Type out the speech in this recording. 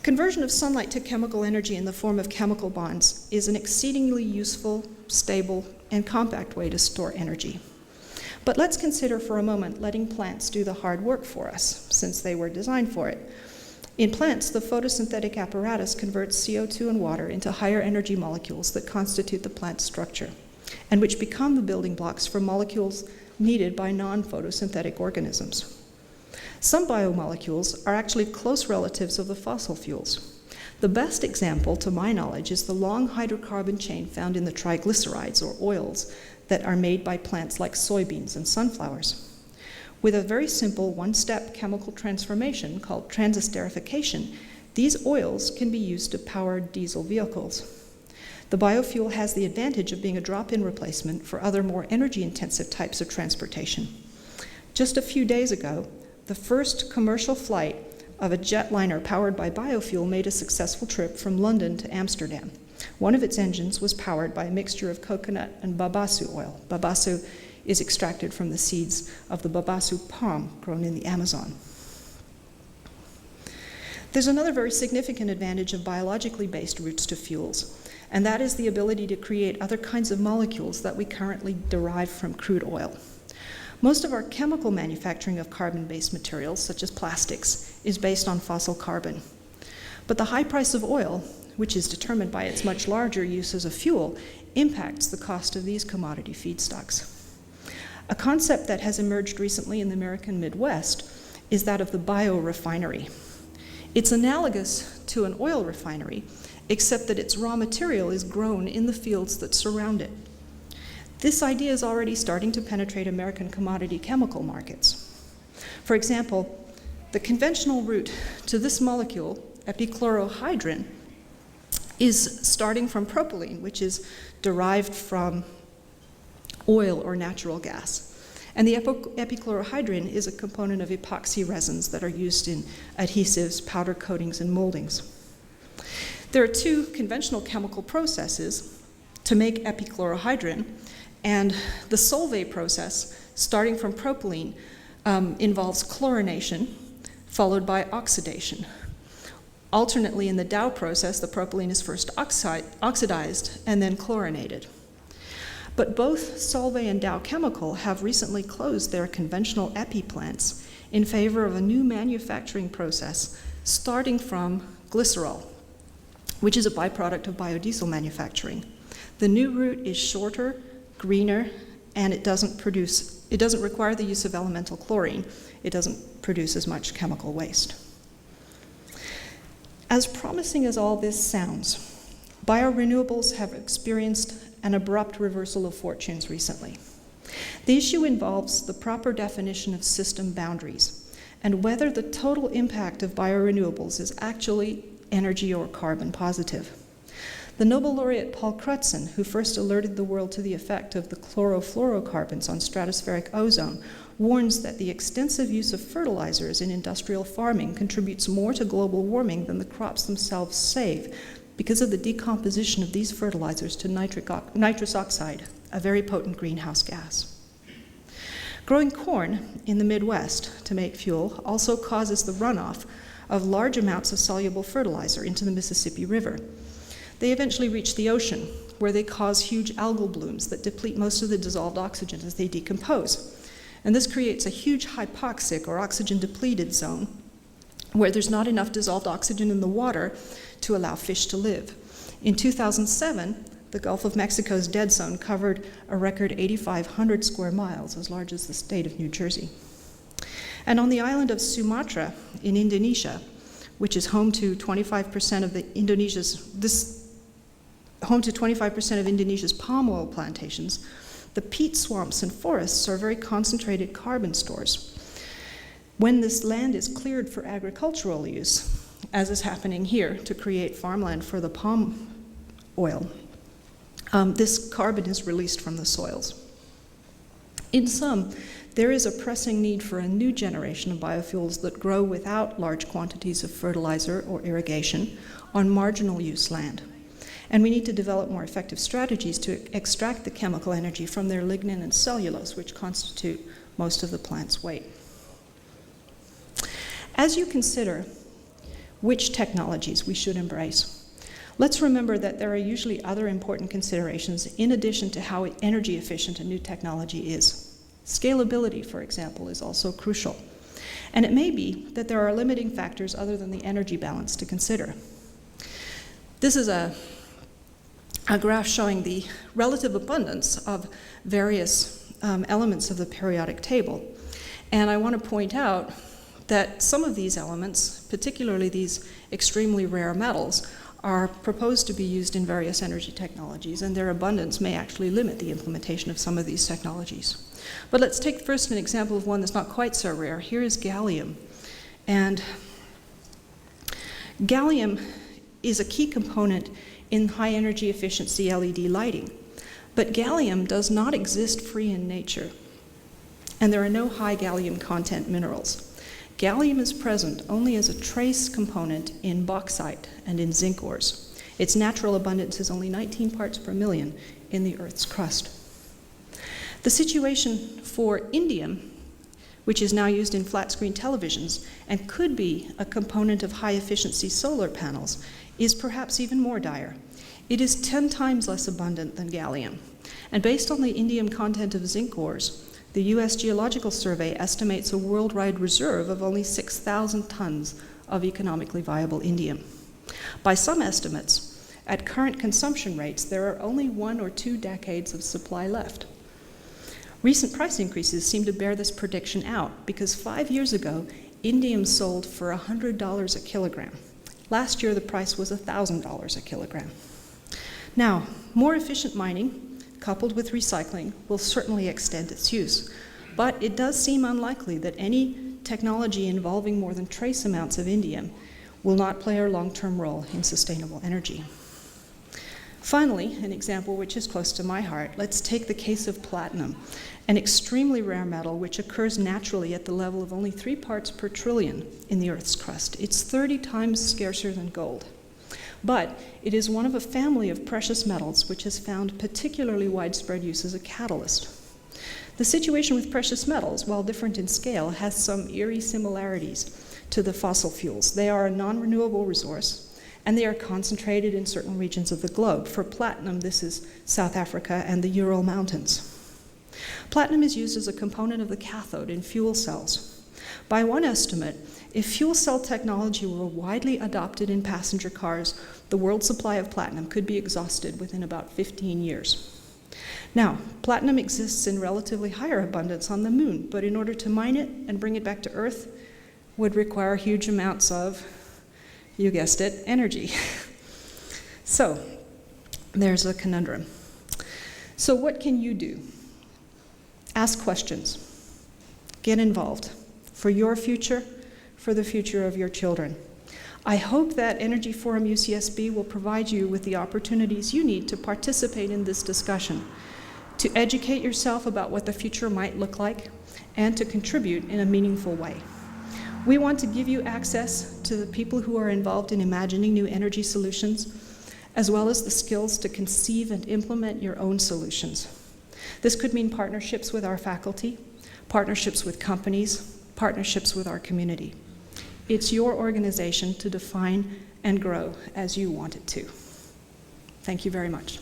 Conversion of sunlight to chemical energy in the form of chemical bonds is an exceedingly useful, stable, and compact way to store energy. But let's consider for a moment letting plants do the hard work for us, since they were designed for it. In plants, the photosynthetic apparatus converts CO2 and water into higher energy molecules that constitute the plant's structure, and which become the building blocks for molecules needed by non-photosynthetic organisms. Some biomolecules are actually close relatives of the fossil fuels. The best example, to my knowledge, is the long hydrocarbon chain found in the triglycerides, or oils, that are made by plants like soybeans and sunflowers. With a very simple one-step chemical transformation called transesterification, these oils can be used to power diesel vehicles. The biofuel has the advantage of being a drop-in replacement for other more energy-intensive types of transportation. Just a few days ago, the first commercial flight of a jetliner powered by biofuel made a successful trip from London to Amsterdam. One of its engines was powered by a mixture of coconut and babasu oil. Babasu is extracted from the seeds of the babasu palm grown in the Amazon. There's another very significant advantage of biologically based routes to fuels, and that is the ability to create other kinds of molecules that we currently derive from crude oil. Most of our chemical manufacturing of carbon-based materials, such as plastics, is based on fossil carbon. But the high price of oil, which is determined by its much larger use as a fuel, impacts the cost of these commodity feedstocks. A concept that has emerged recently in the American Midwest is that of the biorefinery. It's analogous to an oil refinery, except that its raw material is grown in the fields that surround it. This idea is already starting to penetrate American commodity chemical markets. For example, the conventional route to this molecule, epichlorohydrin, is starting from propylene, which is derived from oil or natural gas. And the epichlorohydrin is a component of epoxy resins that are used in adhesives, powder coatings, and moldings. There are two conventional chemical processes to make epichlorohydrin, and the Solvay process, starting from propylene, involves chlorination, followed by oxidation. Alternately, in the Dow process, the propylene is first oxidized and then chlorinated. But both Solvay and Dow Chemical have recently closed their conventional epi plants in favor of a new manufacturing process starting from glycerol, which is a byproduct of biodiesel manufacturing. The new route is shorter, greener, and it doesn't require the use of elemental chlorine. It doesn't produce as much chemical waste. As promising as all this sounds, biorenewables have experienced an abrupt reversal of fortunes recently. The issue involves the proper definition of system boundaries and whether the total impact of biorenewables is actually energy or carbon positive. The Nobel laureate Paul Crutzen, who first alerted the world to the effect of the chlorofluorocarbons on stratospheric ozone, warns that the extensive use of fertilizers in industrial farming contributes more to global warming than the crops themselves save, because of the decomposition of these fertilizers to nitrous oxide, a very potent greenhouse gas. Growing corn in the Midwest to make fuel also causes the runoff of large amounts of soluble fertilizer into the Mississippi River. They eventually reach the ocean, where they cause huge algal blooms that deplete most of the dissolved oxygen as they decompose. And this creates a huge hypoxic or oxygen-depleted zone, where there's not enough dissolved oxygen in the water to allow fish to live. In 2007, the Gulf of Mexico's dead zone covered a record 8,500 square miles, as large as the state of New Jersey. And on the island of Sumatra in Indonesia, which is home to 25% of Indonesia's palm oil plantations, the peat swamps and forests are very concentrated carbon stores. When this land is cleared for agricultural use, as is happening here to create farmland for the palm oil, this carbon is released from the soils. In sum, there is a pressing need for a new generation of biofuels that grow without large quantities of fertilizer or irrigation on marginal use land. And we need to develop more effective strategies to extract the chemical energy from their lignin and cellulose, which constitute most of the plant's weight. As you consider which technologies we should embrace. Let's remember that there are usually other important considerations in addition to how energy efficient a new technology is. Scalability, for example, is also crucial. And it may be that there are limiting factors other than the energy balance to consider. This is a graph showing the relative abundance of various elements of the periodic table. And I want to point out that some of these elements, particularly these extremely rare metals, are proposed to be used in various energy technologies, and their abundance may actually limit the implementation of some of these technologies. But let's take first an example of one that's not quite so rare. Here is gallium. And gallium is a key component in high energy efficiency LED lighting. But gallium does not exist free in nature, and there are no high gallium content minerals. Gallium is present only as a trace component in bauxite and in zinc ores. Its natural abundance is only 19 parts per million in the Earth's crust. The situation for indium, which is now used in flat screen televisions and could be a component of high efficiency solar panels, is perhaps even more dire. It is 10 times less abundant than gallium. And based on the indium content of zinc ores, the U.S. Geological Survey estimates a worldwide reserve of only 6,000 tons of economically viable indium. By some estimates, at current consumption rates, there are only 1 or 2 decades of supply left. Recent price increases seem to bear this prediction out, because 5 years ago, indium sold for $100 a kilogram. Last year, the price was $1,000 a kilogram. Now, more efficient mining, coupled with recycling, will certainly extend its use. But it does seem unlikely that any technology involving more than trace amounts of indium will not play a long-term role in sustainable energy. Finally, an example which is close to my heart, let's take the case of platinum, an extremely rare metal which occurs naturally at the level of only 3 parts per trillion in the Earth's crust. It's 30 times scarcer than gold. But it is one of a family of precious metals which has found particularly widespread use as a catalyst. The situation with precious metals, while different in scale, has some eerie similarities to the fossil fuels. They are a non-renewable resource, and they are concentrated in certain regions of the globe. For platinum, this is South Africa and the Ural Mountains. Platinum is used as a component of the cathode in fuel cells. By one estimate, if fuel cell technology were widely adopted in passenger cars, the world supply of platinum could be exhausted within about 15 years. Now, platinum exists in relatively higher abundance on the moon, but in order to mine it and bring it back to Earth would require huge amounts of, you guessed it, energy. So, there's a conundrum. So what can you do? Ask questions. Get involved for your future, for the future of your children. I hope that Energy Forum UCSB will provide you with the opportunities you need to participate in this discussion, to educate yourself about what the future might look like, and to contribute in a meaningful way. We want to give you access to the people who are involved in imagining new energy solutions, as well as the skills to conceive and implement your own solutions. This could mean partnerships with our faculty, partnerships with companies, partnerships with our community. It's your organization to define and grow as you want it to. Thank you very much.